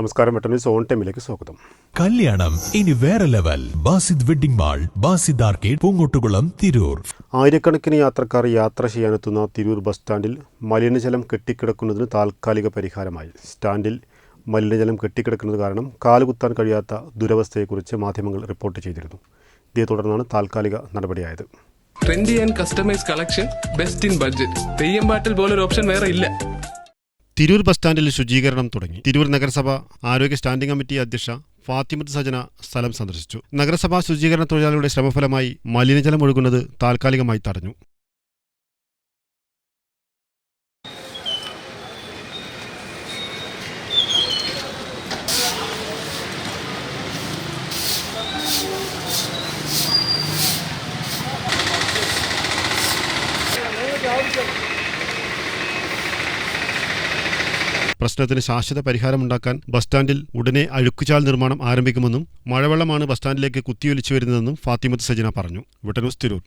നമസ്കാരം, വെട്ടന്യൂസ് ഓൺ ടൈമിലേക്ക് സ്വാഗതം. കല്യാണം ഇനി വേറെ level. Basid wedding mall, Basid arcade, Poongottukulam, Tirur. ആയിരക്കണക്കിന് യാത്രക്കാർ യാത്ര ചെയ്യാനെത്തുന്ന തിരൂർ ബസ് സ്റ്റാൻഡിൽ മലിനജലം കെട്ടിക്കിടക്കുന്നതിന് താൽക്കാലിക പരിഹാരമായി. സ്റ്റാൻഡിൽ മലിനജലം കെട്ടിക്കിടക്കുന്നത് കാരണം കാലുകുത്താൻ കഴിയാത്ത ദുരവസ്ഥയെക്കുറിച്ച് മാധ്യമങ്ങൾ റിപ്പോർട്ട് ചെയ്തിരുന്നു. ഇതേ തുടർന്നാണ് താൽക്കാലിക നടപടിയായത്. Trendy and customise collection, best in budget. Theyyam പാട്ടിൽ പോലൊരു ഓപ്ഷൻ വേറെ ഇല്ല. തിരൂർ ബസ് സ്റ്റാൻഡിൽ ശുചീകരണം തുടങ്ങി. തിരൂർ നഗരസഭ ആരോഗ്യ സ്റ്റാൻഡിംഗ് കമ്മിറ്റി അധ്യക്ഷ ഫാത്തിമത്ത് സജന സ്ഥലം സന്ദർശിച്ചു. നഗരസഭാ ശുചീകരണ തൊഴിലാളികളുടെ ശ്രമഫലമായി മലിനജലം ഒഴുകുന്നത് താൽക്കാലികമായി തടഞ്ഞു. പ്രശ്നത്തിന് ശാശ്വത പരിഹാരമുണ്ടാക്കാൻ ബസ് സ്റ്റാൻഡിൽ ഉടനെ അഴുക്കുചാൽ നിർമ്മാണം ആരംഭിക്കുമെന്നും മഴവെള്ളമാണ് ബസ് സ്റ്റാൻഡിലേക്ക് കുത്തിയൊലിച്ചു വരുന്നതെന്നും ഫാത്തിമത്ത് സജന പറഞ്ഞു. വെട്ടന്യൂസ്, തിരൂർ.